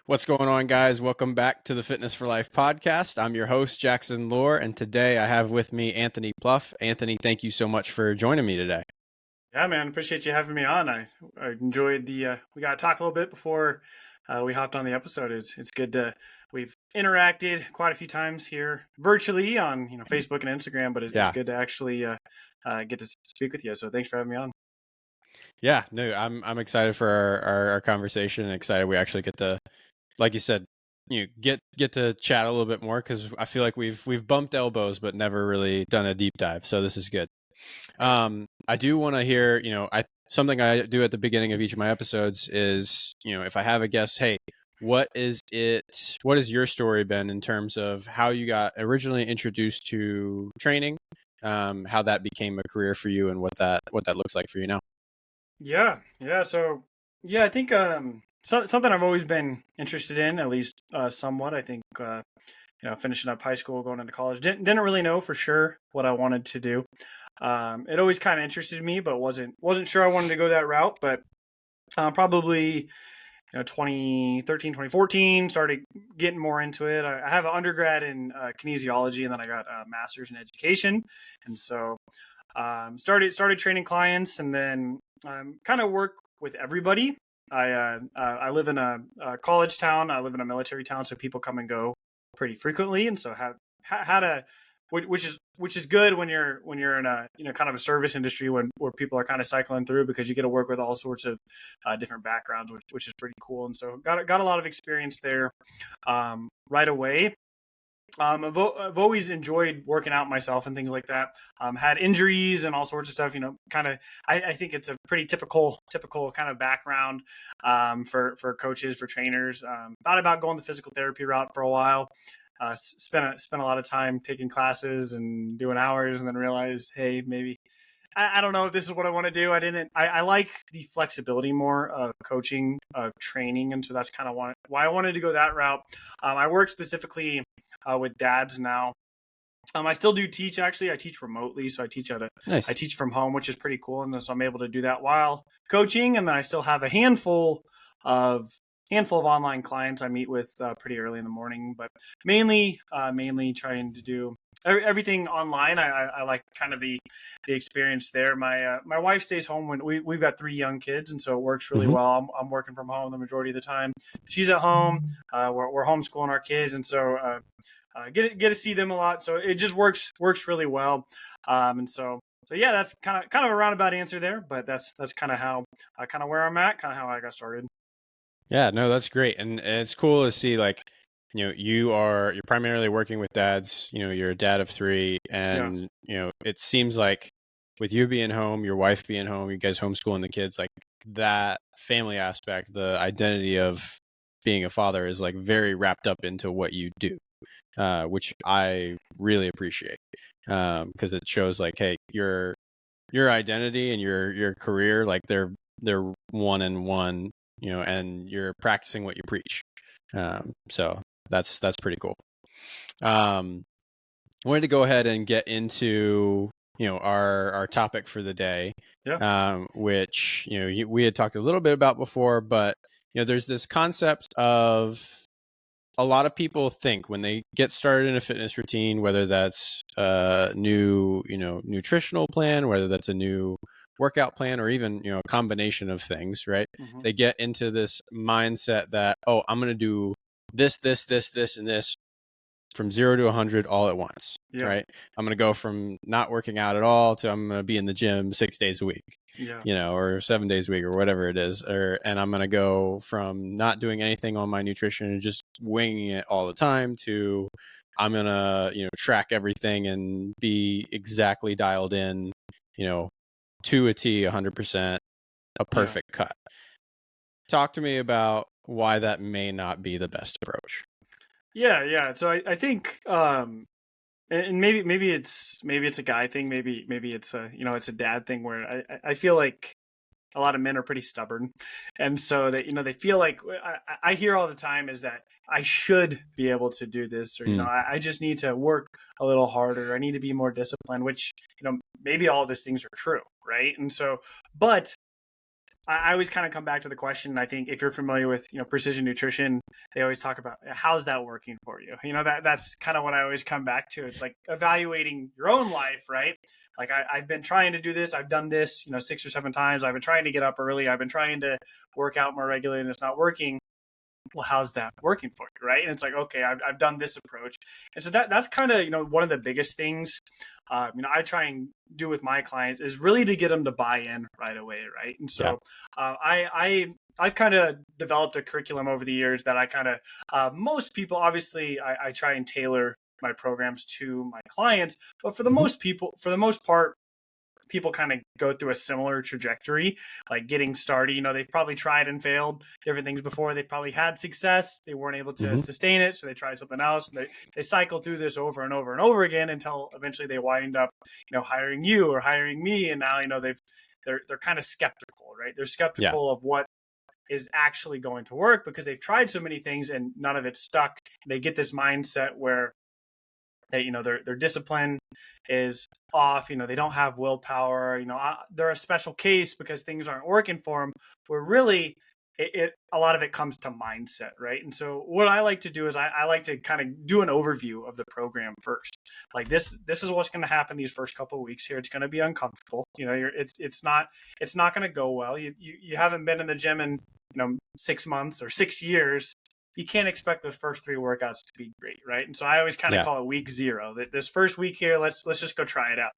What's going on, guys? Welcome back to the Fitness for Life podcast. I'm your host, Jackson Lohr, and today I have with me Anthony Pluff. Anthony, thank you so much for joining me today. Yeah, man, appreciate you having me on. I enjoyed we got to talk a little bit before we hopped on the episode. It's good to we've interacted quite a few times here virtually on Facebook and Instagram, but it's Yeah. good to actually get to speak with you. So thanks for having me on. Yeah, no, I'm excited for our conversation and excited we actually get to, like you said, get to chat a little bit more because I feel like we've bumped elbows but never really done a deep dive. So this is good. I do want to hear, something I do at the beginning of each of my episodes is, if I have a guest, hey, what is your story been in terms of how you got originally introduced to training, how that became a career for you and what that looks like for you now? Yeah. So yeah, I think something I've always been interested in, at least somewhat. I think finishing up high school, going into college, didn't really know for sure what I wanted to do. It always kind of interested me, but wasn't sure I wanted to go that route. But probably 2013, 2014, started getting more into it. I have an undergrad in kinesiology, and then I got a master's in education, and so started training clients, and then kind of work with everybody. I live in a college town. I live in a military town, so people come and go pretty frequently, and so have had a which is good when you're in a kind of a service industry where people are kind of cycling through because you get to work with all sorts of different backgrounds, which is pretty cool. And so got a lot of experience there right away. I've always enjoyed working out myself and things like that. Had injuries and all sorts of stuff. Kind of. I think it's a pretty typical kind of background for coaches, for trainers. Thought about going the physical therapy route for a while. Spent a lot of time taking classes and doing hours, and then realized, hey, maybe I don't know if this is what I want to do. I like the flexibility more of coaching, of training. And so that's kind of why I wanted to go that route. I work specifically with dads now. I still do teach, actually. I teach remotely. So Nice. I teach from home, which is pretty cool. And so I'm able to do that while coaching. And then I still have a handful of online clients I meet with pretty early in the morning, but mainly trying to do everything online. I like kind of the experience there. My wife stays home when we've got 3 young kids, and so it works really well. I'm working from home the majority of the time. She's at home. We're homeschooling our kids, and so get to see them a lot. So it just works really well. And so yeah, that's kind of a roundabout answer there, but that's kind of how kind of where I'm at, kind of how I got started. Yeah, no, that's great. And it's cool to see like, you're primarily working with dads, you're a dad of 3 Yeah. and, it seems like with you being home, your wife being home, you guys homeschooling the kids, like that family aspect, the identity of being a father is like very wrapped up into what you do, which I really appreciate. Because it shows like, hey, your identity and your career, like they're one and one, and you're practicing what you preach. So that's pretty cool. Wanted to go ahead and get into our topic for the day, Yeah. which we had talked a little bit about before, but there's this concept of a lot of people think when they get started in a fitness routine, whether that's a new nutritional plan, whether that's a new workout plan, or even a combination of things, right? Mm-hmm. They get into this mindset that, oh, I'm going to do this, and this from 0 to 100 all at once, Yeah. right? I'm going to go from not working out at all to I'm going to be in the gym 6 days a week, Yeah. or 7 days a week or whatever it is. And I'm going to go from not doing anything on my nutrition and just winging it all the time to I'm going to, track everything and be exactly dialed in, to a T, 100%, a perfect cut. Talk to me about why that may not be the best approach. Yeah. So I think and maybe it's a guy thing, maybe it's it's a dad thing where I feel like a lot of men are pretty stubborn, and so that they feel like I hear all the time is that I should be able to do this, or I just need to work a little harder, I need to be more disciplined, which maybe all of these things are true, right? And so but I always kind of come back to the question. I think if you're familiar with, precision nutrition, they always talk about how's that working for you. That's kind of what I always come back to. It's like evaluating your own life, right? Like I've been trying to do this. I've done this, 6 or 7 times. I've been trying to get up early. I've been trying to work out more regularly, and it's not working. Well, how's that working for you, right? And it's like, okay, I've done this approach. And so that's kind of, one of the biggest things, I try and do with my clients is really to get them to buy in right away, right? And Yeah. so I've kind of developed a curriculum over the years that I kind of, most people, obviously, I try and tailor my programs to my clients, but for the Hmm. most part, people kind of go through a similar trajectory, like getting started. They've probably tried and failed different things before. They probably had success. They weren't able to Hmm. sustain it. So they tried something else. And they cycle through this over and over and over again until eventually they wind up, hiring you or hiring me. And now, they're kind of skeptical, right? They're Yeah. skeptical of what is actually going to work because they've tried so many things and none of it's stuck. They get this mindset where their discipline is off. They don't have willpower. They're a special case because things aren't working for them, where really a lot of it comes to mindset, right? And so what I like to do is I like to kind of do an overview of the program first. Like this is what's going to happen these first couple of weeks here. It's going to be uncomfortable. It's not going to go well. You haven't been in the gym in 6 months or 6 years. You can't expect those first 3 workouts to be great, right? And so I always kind of Yeah. call it week 0. This first week here, let's just go try it out.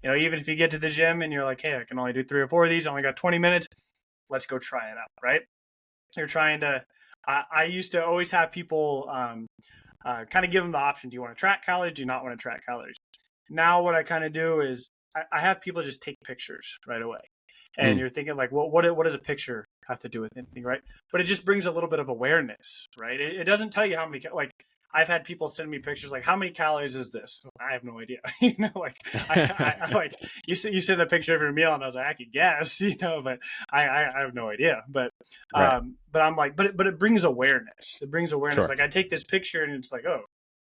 Even if you get to the gym and you're like, hey, I can only do 3 or 4 of these, I only got 20 minutes, let's go try it out, right? You're trying to. I used to always have people kind of give them the option: do you want to track calories? Do you not want to track calories? Now, what I kind of do is I have people just take pictures right away. And Mm. you're thinking like, well, what does a picture have to do with anything, right? But it just brings a little bit of awareness, right? It doesn't tell you how many, like I've had people send me pictures like, how many calories is this? I have no idea. Like I like you send a picture of your meal and I was like, I could guess, but I have no idea. Right. But I'm like, but it brings awareness. It brings awareness. Sure. Like I take this picture and it's like, oh,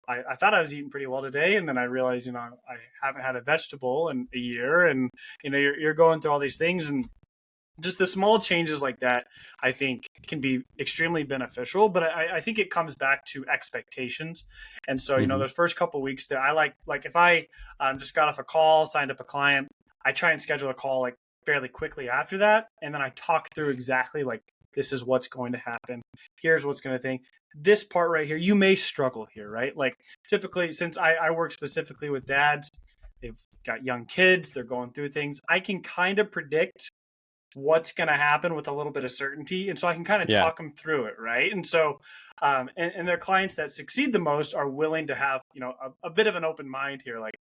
I thought I was eating pretty well today, and then I realized, I haven't had a vegetable in a year, and you're going through all these things, and just the small changes like that, I think, can be extremely beneficial. But I think it comes back to expectations, and so Hmm. those first couple of weeks that I like if I just got off a call, signed up a client, I try and schedule a call like fairly quickly after that, and then I talk through exactly like this is what's going to happen. Here's what's going to think. This part right here, you may struggle here, right? Like typically, since I work specifically with dads, they've got young kids, they're going through things. I can kind of predict what's going to happen with a little bit of certainty. And so I can kind of Yeah. talk them through it. Right. And so, and the clients that succeed the most are willing to have, a bit of an open mind here. Like,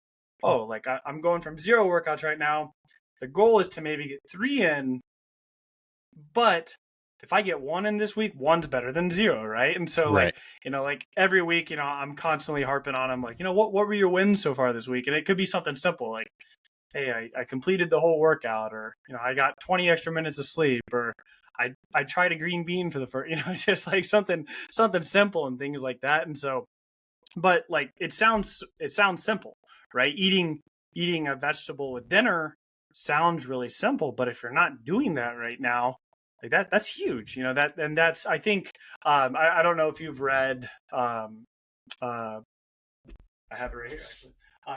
oh, like I'm going from 0 workouts right now. The goal is to maybe get 3 in, but if I get 1 in this week, 1's better than 0, right? And so Right. like every week, I'm constantly harping on them, like, what were your wins so far this week? And it could be something simple, like, hey, I completed the whole workout, or I got 20 extra minutes of sleep, or I tried a green bean for the first, just like something simple and things like that. And so, but like it sounds simple, right? Eating a vegetable with dinner sounds really simple, but if you're not doing that right now, like that's huge, that's I think I don't know if you've read uh, I have it right here actually.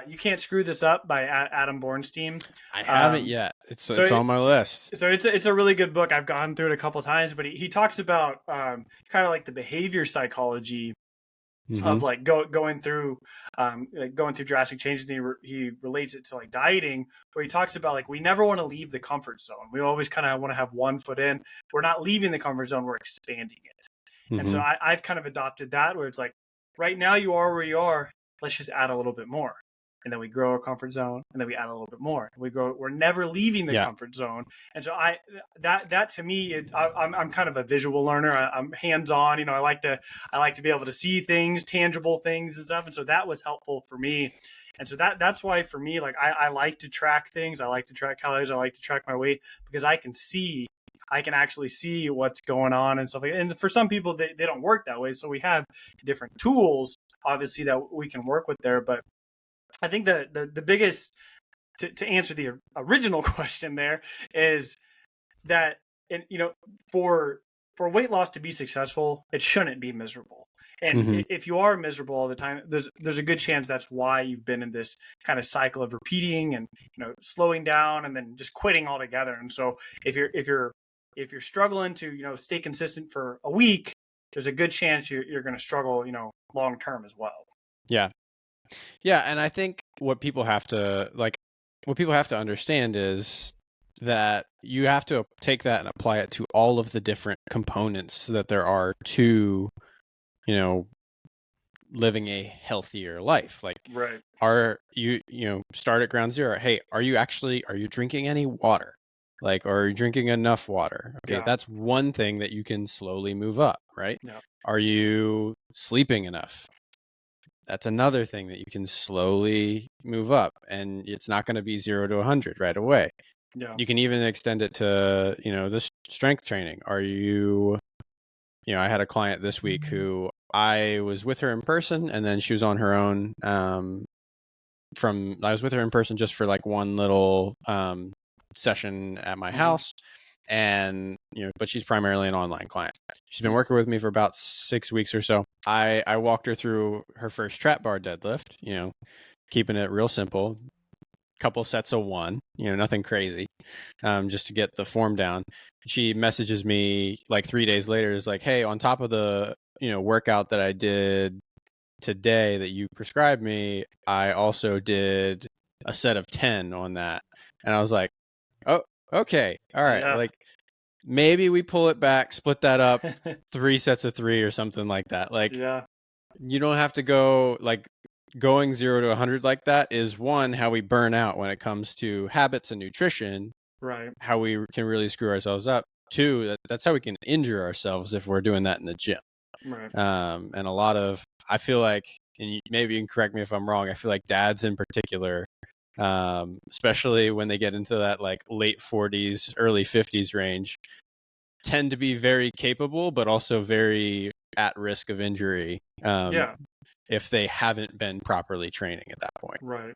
You Can't Screw This Up by Adam Bornstein. I haven't Um, yet. so It's on my list. it's a really good book. I've gone through it a couple of times, but he talks about kind of like the behavior psychology Hmm. of like going through drastic changes. And he relates it to like dieting, where he talks about like we never want to leave the comfort zone. We always kind of want to have one foot in. We're not leaving the comfort zone. We're expanding it. And so Hmm. I've kind of adopted that, where it's like right now you are where you are. Let's just add a little bit more. And then we grow our comfort zone, and then we add a little bit more. We grow. We're never leaving the Yeah. comfort zone, and so that to me, I'm kind of a visual learner. I'm hands on. I like to be able to see things, tangible things and stuff. And so that was helpful for me. And so that's why for me, like I like to track things. I like to track calories. I like to track my weight because I can actually see what's going on and stuff like that. And for some people, they don't work that way. So we have different tools, obviously, that we can work with there. But I think the biggest, to answer the original question there, is that and for weight loss to be successful, it shouldn't be miserable. And Hmm. if you are miserable all the time, there's a good chance that's why you've been in this kind of cycle of repeating and slowing down and then just quitting altogether. And so if you're struggling to stay consistent for a week, there's a good chance you're going to struggle long term as well. Yeah. Yeah. And I think what people have to understand is that you have to take that and apply it to all of the different components that there are to, you know, living a healthier life. Like, Right. are start at ground zero. Hey, are you drinking any water? Like, or are you drinking enough water? Okay, Yeah. that's one thing that you can slowly move up, right? Yeah. Are you sleeping enough? That's another thing that you can slowly move up, and it's not going to be 0 to 100 right away. Yeah. You can even extend it to, the strength training. Are you, I had a client this week who I was with her in person, and then she was on her own. I was with her in person just for like one little session at my Hmm. house, and but she's primarily an online client. She's been working with me for about 6 weeks or so. I walked her through her first trap bar deadlift, keeping it real simple, couple sets of one, nothing crazy, just to get the form down. She messages me like 3 days later, is like, hey, on top of the workout that I did today that you prescribed me, I also did a set of 10 on that. And I was like, oh, okay, all right, Yeah. like maybe we pull it back, split that up, 3 sets of 3 or something like that. Like, Yeah. you don't have to go like going 0 to 100 like that. Is one, how we burn out when it comes to habits and nutrition, Right. how we can really screw ourselves up. Two, that's how we can injure ourselves if we're doing that in the gym. Right. And a lot of, I feel like, and maybe you can correct me if I'm wrong, I feel like dads in particular, especially when they get into that like late 40s, early 50s range, tend to be very capable, but also very at risk of injury, Yeah. if they haven't been properly training at that point. Right.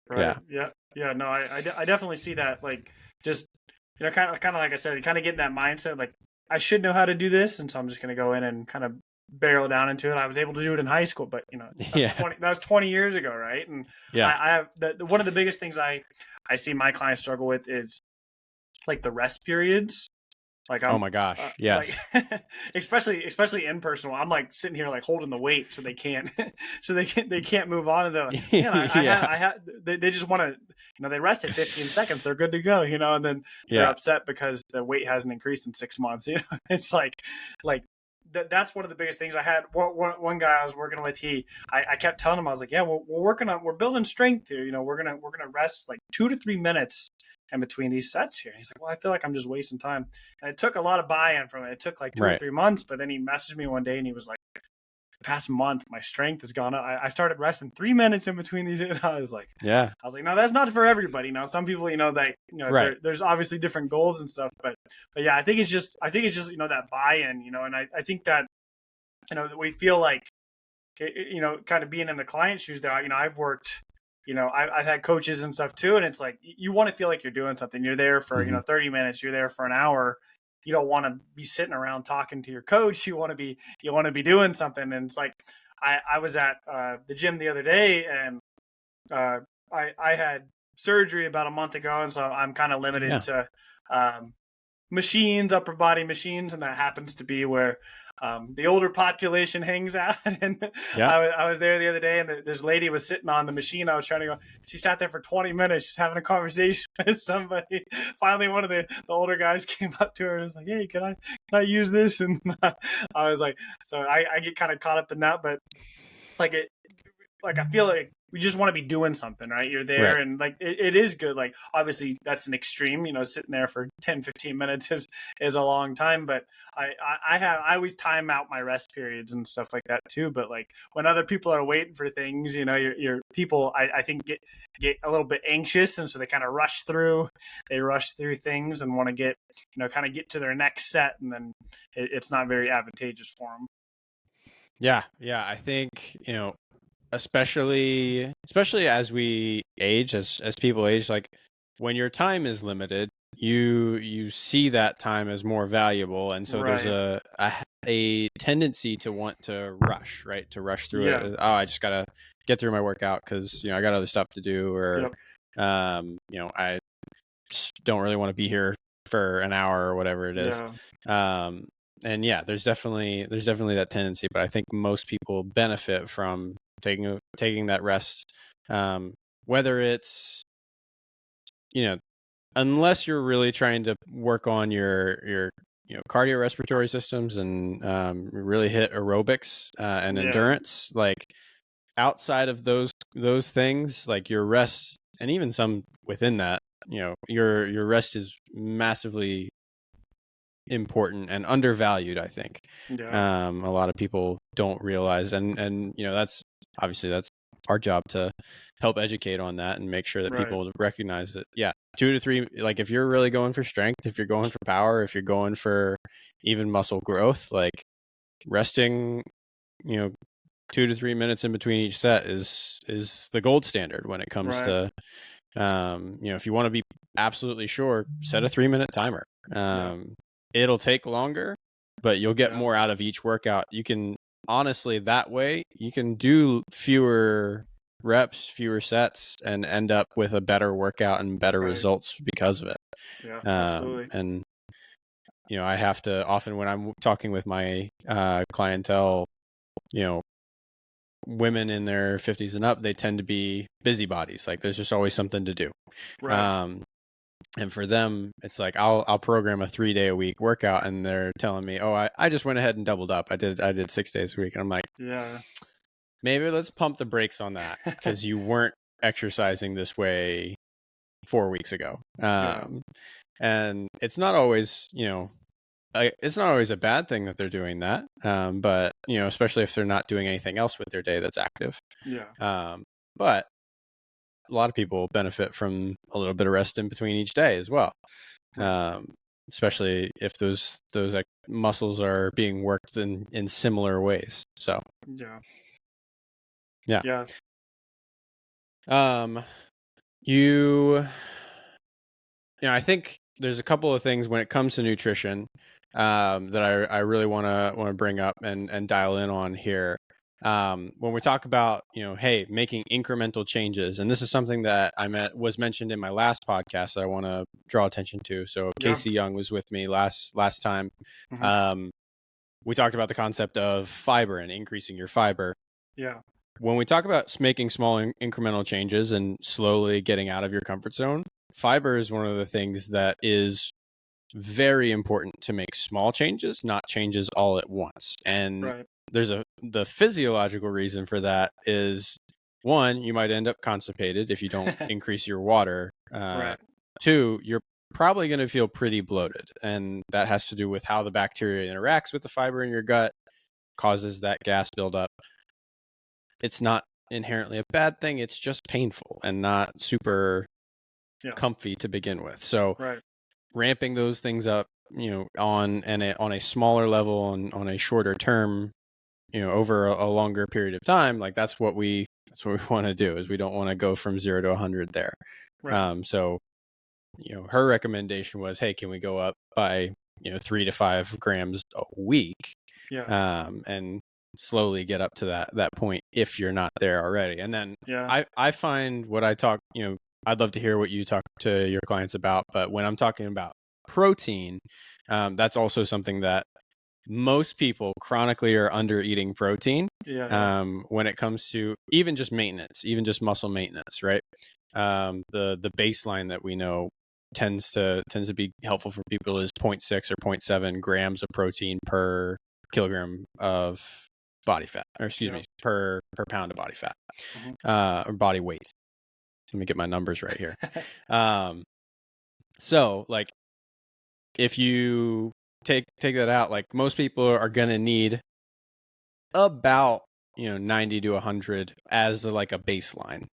Right. Yeah. Yeah. Yeah. No, I definitely see that. Like, just kind of like I said, you kind of get in that mindset. Like, I should know how to do this, and so I'm just going to go in and kind of barrel down into it. I was able to do it in high school, but Yeah. that was 20 years ago, right? And Yeah. I have one of the biggest things I see my clients struggle with is like the rest periods. Like Oh I'm my gosh. like Yes. especially in person. I'm like sitting here like holding the weight so they can't they can't move on, and they're like, man, Yeah. I had they just want to they rested 15 seconds, they're good to go, and then they're Yeah. upset because the weight hasn't increased in 6 months. It's like that's one of the biggest things I had. One guy I was working with, I kept telling him, I was like, yeah, we're building strength here. We're gonna rest like 2 to 3 minutes in between these sets here. And he's like, well, I feel like I'm just wasting time. And it took a lot of buy-in from it. It took like two or Right. 3 months, but then he messaged me one day and he was like, the past month, my strength has gone up. I started resting 3 minutes in between these. And Yeah. no, that's not for everybody. Now, some people, Right. there's obviously different goals and stuff, but yeah, I think it's just that buy-in, and I think that, we feel like, kind of being in the client shoes there, I've worked, I've had coaches and stuff too. And it's like, you want to feel like you're doing something. You're there for, Hmm. 30 minutes, you're there for an hour. You don't want to be sitting around talking to your coach. You want to be doing something. And it's like, I was at the gym the other day, and I had surgery about a month ago. And so I'm kind of limited Yeah. to, machines, upper body machines, and that happens to be where the older population hangs out. And Yeah. I was there the other day, and this lady was sitting on the machine I was trying to go. She sat there for 20 minutes just having a conversation with somebody. Finally, one of the older guys came up to her and was like, hey, can I use this? And I was like, so I get kind of caught up in that, but like I feel like we just want to be doing something, right? You're there, Right. and like it is good. Like, obviously that's an extreme, sitting there for 10, 15 minutes is a long time, but I always time out my rest periods and stuff like that too. But like when other people are waiting for things, your people, I think get a little bit anxious, and so they kind of rush through things and want to get, kind of get to their next set, and then it's not very advantageous for them. Yeah. Yeah. I think, especially as we age, as people age, like when your time is limited, you see that time as more valuable, and so there's Right. a tendency to want to rush, right? To rush through Yeah. it. Oh, I just gotta get through my workout because I got other stuff to do, or Yep. I just don't really want to be here for an hour or whatever it is. Yeah. Um, and yeah, there's definitely that tendency, but I think most people benefit from taking that rest, whether it's you know unless you're really trying to work on your cardiorespiratory systems and really hit aerobics and Yeah. endurance, like outside of those things, like your rest, and even some within that, your rest is massively important and undervalued, I think. Yeah. A lot of people don't realize, and that's our job to help educate on that and make sure that Right. people recognize it. Yeah, 2 to 3, like if you're really going for strength, if you're going for power, if you're going for even muscle growth, like resting, you know 2 to 3 minutes in between each set is the gold standard when it comes Right. to if you want to be absolutely sure, set a 3-minute timer. Yeah. It'll take longer, but you'll get Yeah. more out of each workout. You can honestly, that way you can do fewer reps, fewer sets, and end up with a better workout and better Right. results because of it. Yeah. Absolutely. And I have to often, when I'm talking with my clientele, you know women in their 50s and up, they tend to be busybodies. Like there's just always something to do. Right. Um, and for them, it's like I'll program a 3-day a week workout, and they're telling me, oh, I just went ahead and doubled up. I did 6 days a week, and I'm like, Yeah. maybe let's pump the brakes on that, because you weren't exercising this way 4 weeks ago. Yeah. And it's not always it's not always a bad thing that they're doing that, but especially if they're not doing anything else with their day that's active. Yeah. But a lot of people benefit from a little bit of rest in between each day as well, Right. especially if those muscles are being worked in similar ways. So Yeah. yeah. Yeah. Um, you I think there's a couple of things when it comes to nutrition that I really want to bring up and dial in on here. When we talk about, hey, making incremental changes, and this is something that was mentioned in my last podcast that I want to draw attention to. So Yeah. Casey Young was with me last time. Hmm. Um, we talked about the concept of fiber and increasing your fiber. Yeah. When we talk about making small incremental changes and slowly getting out of your comfort zone, fiber is one of the things that is very important to make small changes, not changes all at once. And Right. there's the physiological reason for that is, one, you might end up constipated if you don't increase your water. Right. Two, you're probably going to feel pretty bloated, and that has to do with how the bacteria interacts with the fiber in your gut, causes that gas buildup. It's not inherently a bad thing. It's just painful and not super comfy to begin with. So Right. ramping those things up, on a smaller level and on a shorter term, over a longer period of time, like that's what we want to do. Is we don't want to go from 0 to 100 there. Right. So her recommendation was, hey, can we go up by 3 to 5 grams a week, Yeah. and slowly get up to that point if you're not there already. And then Yeah. I find what I talk, I'd love to hear what you talk to your clients about, but when I'm talking about protein, that's also something that most people chronically are under eating protein, Yeah. Yeah. when it comes to even just maintenance, even just muscle maintenance, right? The baseline that we know tends to be helpful for people is 0.6 or 0.7 grams of protein per kilogram of body fat, or excuse me, per pound of body fat, or body weight. Let me get my numbers right here. So like if you take that out, like most people are going to need about 90 to 100 as like a baseline,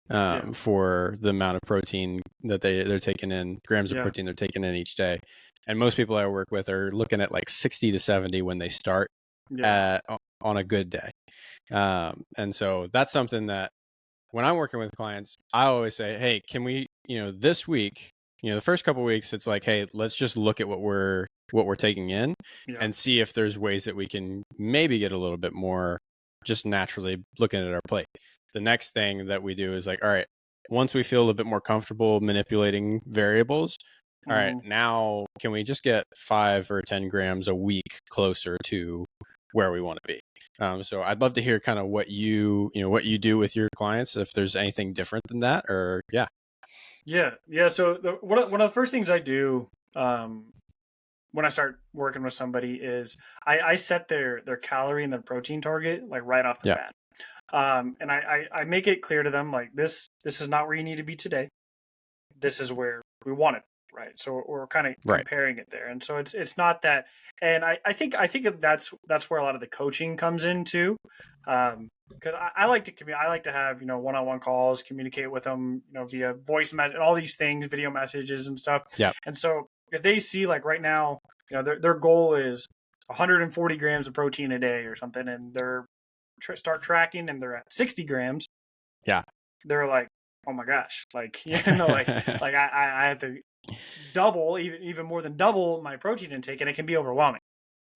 for the amount of protein that they're taking in, grams of protein they're taking in each day. And most people I work with are looking at like 60 to 70 when they start on a good day. And so that's something that when I'm working with clients, I always say, hey, can we, this week, the first couple weeks, it's like, hey, let's just look at what we're taking in Yeah. and see if there's ways that we can maybe get a little bit more just naturally looking at our plate. The next thing that we do is like, all right, once we feel a bit more comfortable manipulating variables, all right, Hmm. now can we just get 5 or 10 grams a week closer to where we want to be? So I'd love to hear kind of what you do with your clients, if there's anything different than that, or yeah. Yeah. So one of the first things I do when I start working with somebody is I set their calorie and their protein target like right off the Yeah. bat. And I make it clear to them like this is not where you need to be today. This is where we want it, right? So we're kind of Right. comparing it there, and so it's not that. And I think that's where a lot of the coaching comes in too. Because I like to I like to have one-on-one calls, communicate with them via voice message and all these things, video messages and stuff. Yeah. And so if they see like right now, their goal is 140 grams of protein a day or something, and they're start tracking and they're at 60 grams, Yeah. they're like, oh my gosh, like like I have to double, even more than double my protein intake, and it can be overwhelming.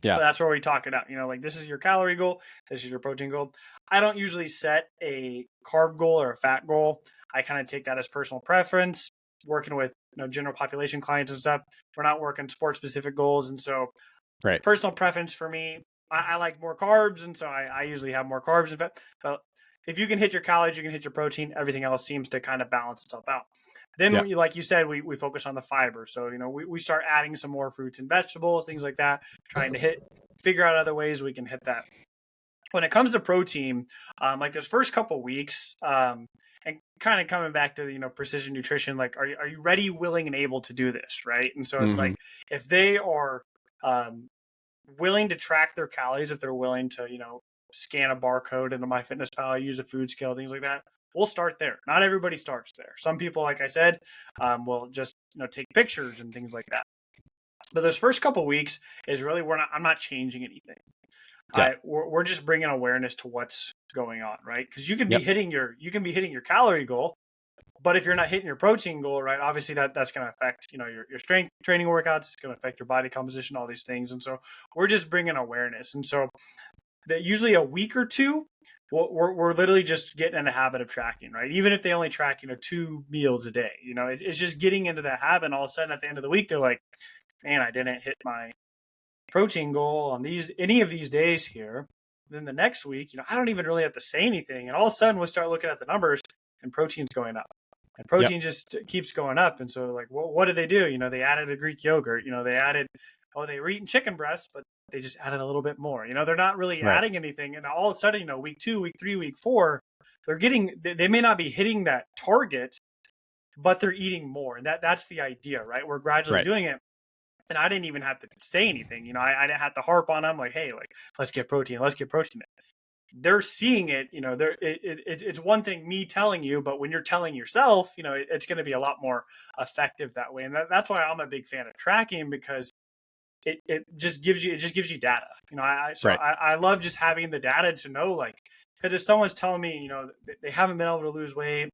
Yeah. But that's where we talk it out. Like this is your calorie goal, this is your protein goal. I don't usually set a carb goal or a fat goal. I kind of take that as personal preference. Working with general population clients and stuff, we're not working sport specific goals, and so Right. personal preference for me, I like more carbs, and so I usually have more carbs. In fact, but if you can hit your calories, you can hit your protein. Everything else seems to kind of balance itself out. Then, Yeah. like you said, we focus on the fiber. So we start adding some more fruits and vegetables, things like that, trying to figure out other ways we can hit that. When it comes to protein, like those first couple weeks, and kind of coming back to precision nutrition, like are you ready, willing, and able to do this, right? And so it's Hmm. like if they are um, willing to track their calories, if they're willing to, scan a barcode into MyFitnessPal, use a food scale, things like that, we'll start there. Not everybody starts there. Some people, like I said, will just, take pictures and things like that. But those first couple weeks is really I'm not changing anything. Yeah. We're just bringing awareness to what's going on, right? Because Yep. you can be hitting your calorie goal, but if you're not hitting your protein goal, right, obviously that's going to affect your strength training workouts. It's going to affect your body composition, all these things. And so we're just bringing awareness. And so that usually a week or two, we're literally just getting in the habit of tracking, right? Even if they only track 2 meals a day, it's just getting into that habit. And all of a sudden at the end of the week, they're like, man, I didn't hit my protein goal on any of these days here. Then the next week, I don't even really have to say anything, and all of a sudden we start looking at the numbers, and protein's going up, and Yep. protein just keeps going up. And so, like, well, what did they do? They added a Greek yogurt. They added, they were eating chicken breasts, but they just added a little bit more. They're not really Right. adding anything, and all of a sudden, week 2, week 3, week 4, they may not be hitting that target, but they're eating more, and that's the idea, right? We're gradually Right. doing it. And I didn't even have to say anything. I didn't have to harp on them like, hey, like, let's get protein. Let's get protein. They're seeing it. It's one thing me telling you, but when you're telling yourself, it's going to be a lot more effective that way. And that's why I'm a big fan of tracking, because it just gives you data. Right. I love just having the data to know, like, because if someone's telling me, they haven't been able to lose weight,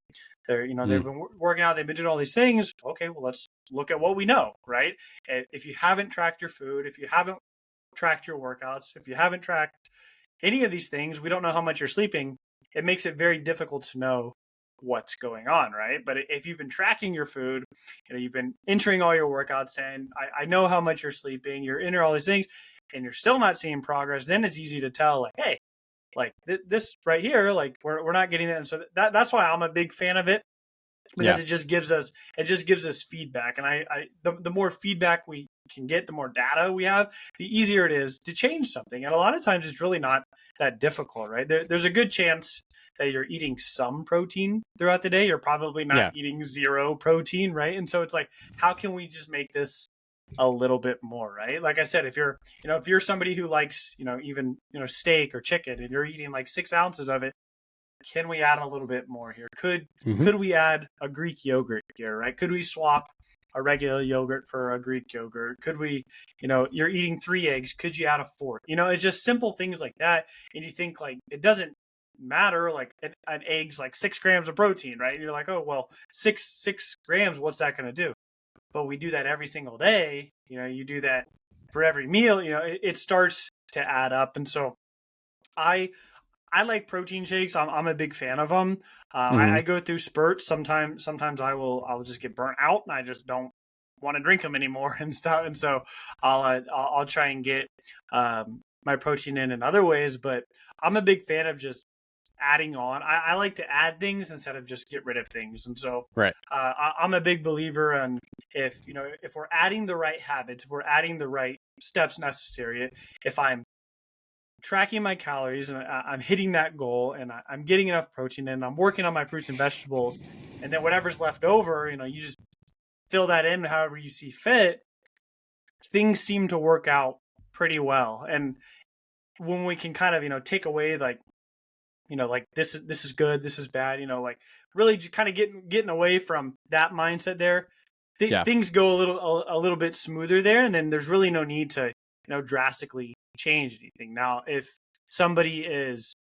they've Mm. been working out, they've been doing all these things. Okay, well, let's look at what we know, right? If you haven't tracked your food, if you haven't tracked your workouts, if you haven't tracked any of these things, we don't know how much you're sleeping. It makes it very difficult to know what's going on, right? But if you've been tracking your food, you've been entering all your workouts in, I know how much you're sleeping, you're entering all these things, and you're still not seeing progress, then it's easy to tell, like, hey, like this right here, like we're not getting that. And so that's why I'm a big fan of it, because Yeah. it just gives us feedback. And the more feedback we can get, the more data we have, the easier it is to change something. And a lot of times it's really not that difficult, right? There's a good chance that you're eating some protein throughout the day. You're probably not Yeah. eating zero protein, right? And so it's like, how can we just make this a little bit more, right? Like I said, if you're somebody who likes, even, steak or chicken, and you're eating like 6 ounces of it, can we add a little bit more here? Could Hmm. could we add a Greek yogurt here, right? Could we swap a regular yogurt for a Greek yogurt? Could we, you're eating 3 eggs, could you add a fourth? It's just simple things like that. And you think, like, it doesn't matter, like an egg's like 6 grams of protein, right? And you're like, oh well, six grams, what's that going to do? but we do that every single day, you do that for every meal, it starts to add up. And so I I like protein shakes. I'm a big fan of them. Hmm. I go through spurts. Sometimes I'll just get burnt out and I just don't want to drink them anymore and stuff. And so I'll try and get my protein in other ways. But I'm a big fan of just adding on. I like to add things instead of just get rid of things. And so Right. I'm a big believer in, if we're adding the right habits, if we're adding the right steps necessary, if I'm tracking my calories and I'm hitting that goal and I'm getting enough protein and I'm working on my fruits and vegetables, and then whatever's left over, you just fill that in however you see fit, things seem to work out pretty well. And when we can kind of, take away like, like this is good, this is bad, like really kind of getting away from that mindset there, Yeah. things go a little bit smoother there, and then there's really no need to, drastically change anything. Now, if somebody is,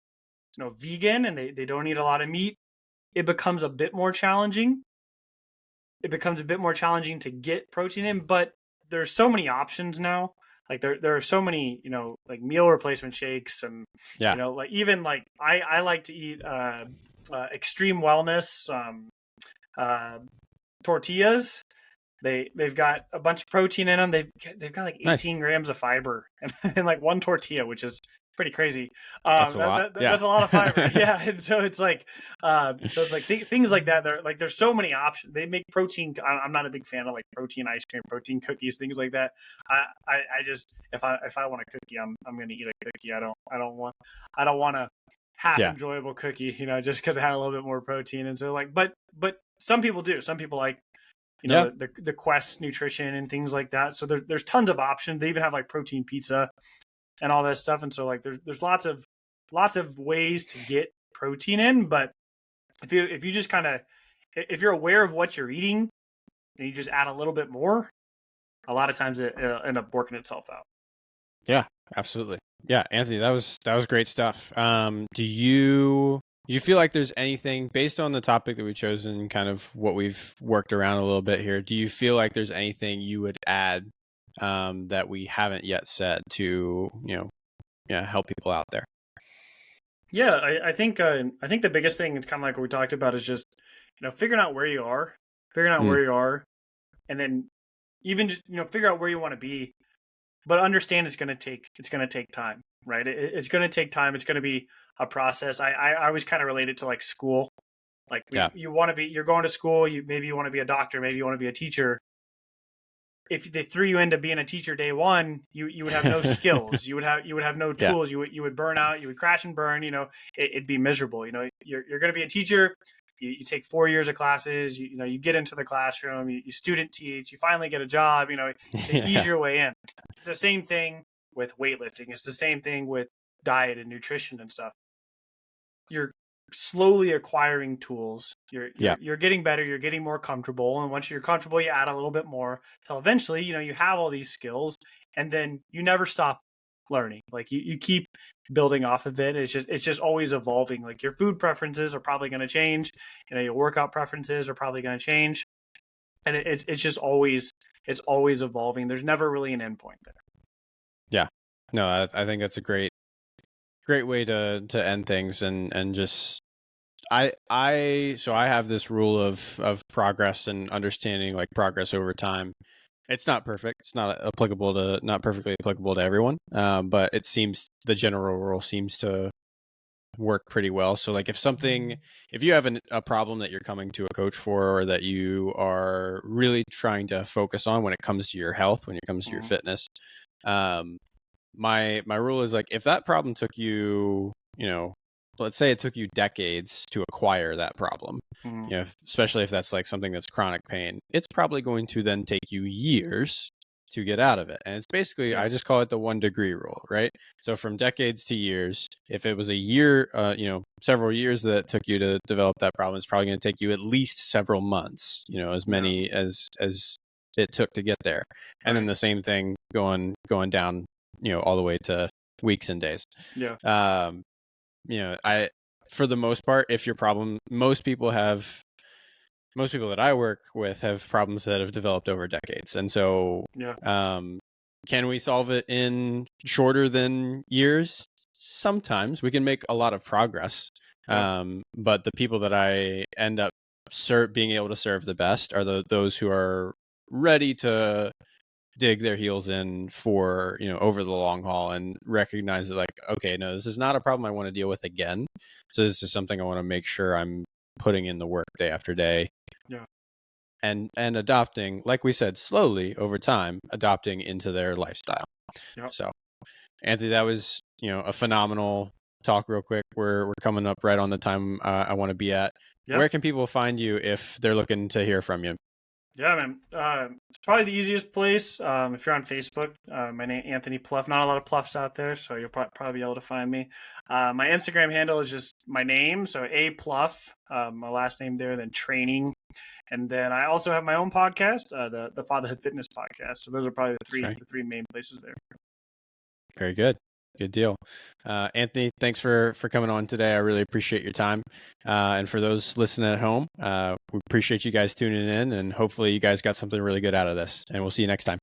vegan and they don't eat a lot of meat, it becomes a bit more challenging. It becomes a bit more challenging to get protein in, but there's so many options now. Like there are so many, like meal replacement shakes, and Yeah. like even like I like to eat extreme wellness uh, tortillas. They've got a bunch of protein in them. They've got like Nice. 18 grams of fiber in like one tortilla, which is pretty crazy. That's a lot. Yeah. That's a lot of fiber. Yeah, and so it's like, things like that. There's so many options. They make protein. I'm not a big fan of like protein ice cream, protein cookies, things like that. I just if I want a cookie, I'm gonna eat a cookie. I don't want a half Yeah. enjoyable cookie, just because it had a little bit more protein. And so like, but some people do. Some people like, Yeah. the Quest nutrition and things like that. So there's tons of options. They even have like protein pizza and all that stuff. And so like there's lots of ways to get protein in. But if you just kind of, if you're aware of what you're eating and you just add a little bit more, a lot of times it'll end up working itself out. Yeah. Absolutely. Yeah, Anthony, that was great stuff. Do you feel like there's anything based on the topic that we've chosen, kind of what we've worked around a little bit here? Do you feel like there's anything you would add that we haven't yet said to help people out there? Yeah, I think the biggest thing, it's kind of like what we talked about, is just, figuring out Mm, where you are, and then even just, figure out where you want to be, but understand it's going to take time, right? It's going to take time. It's going to be a process. I always kind of relate it to like school. Like yeah. you want to be, you're going to school, maybe you want to be a doctor, maybe you want to be a teacher. If they threw you into being a teacher day one, you would have no skills. You would have no Yeah. tools. You would burn out. You would crash and burn. It'd be miserable. You're going to be a teacher. You take 4 years of classes. You get into the classroom. You student teach. You finally get a job. You ease Yeah. your way in. It's the same thing with weightlifting. It's the same thing with diet and nutrition and stuff. You're slowly acquiring tools. You're Yeah. you're you're getting better. You're getting more comfortable, and once you're comfortable, you add a little bit more till eventually, you have all these skills, and then you never stop learning. Like you keep building off of it. It's just always evolving. Like your food preferences are probably going to change. Your workout preferences are probably going to change, and it's just always evolving. There's never really an end point there. Yeah. No, I think that's a great way to end things, and just I have this rule of progress and understanding, like progress over time. It's not perfect. It's not perfectly applicable to everyone. But it seems the general rule seems to work pretty well. So like if you have a problem that you're coming to a coach for, or that you are really trying to focus on when it comes to your health, when it comes to your Mhm. fitness, um, my rule is like, if that problem took you, let's say it took you decades to acquire that problem, Mhm. especially if that's like something that's chronic pain, it's probably going to then take you years to get out of it. And it's basically, Yeah. I just call it the 1 degree rule, right? So from decades to years, if it was a year, several years that it took you to develop that problem, it's probably going to take you at least several months, as Yeah. many as it took to get there. And then Right. the same thing going down, all the way to weeks and days. Yeah. Um, I, for the most part, if your problem, most people have most people that I work with have problems that have developed over decades. And so, Yeah. can we solve it in shorter than years? Sometimes we can make a lot of progress. Yeah. But the people that I end up being able to serve the best are those who are ready to dig their heels in for, over the long haul and recognize that, like, okay, no, this is not a problem I want to deal with again. So this is something I want to make sure I'm putting in the work day after day, Yeah. and adopting, like we said, slowly over time, adopting into their lifestyle. Yeah. So, Anthony, that was, a phenomenal talk. Real quick, we're coming up right on the time I want to be at. Yeah. Where can people find you if they're looking to hear from you? Yeah, man. It's probably the easiest place. If you're on Facebook, my name Anthony Pluff. Not a lot of Pluffs out there, so you'll probably be able to find me. My Instagram handle is just my name, so A Pluff, my last name there, then training, and then I also have my own podcast, the Fatherhood Fitness podcast. So those are probably That's right. the three main places there. Very good. Good deal. Anthony, thanks for coming on today. I really appreciate your time. And for those listening at home, we appreciate you guys tuning in, and hopefully you guys got something really good out of this, and we'll see you next time.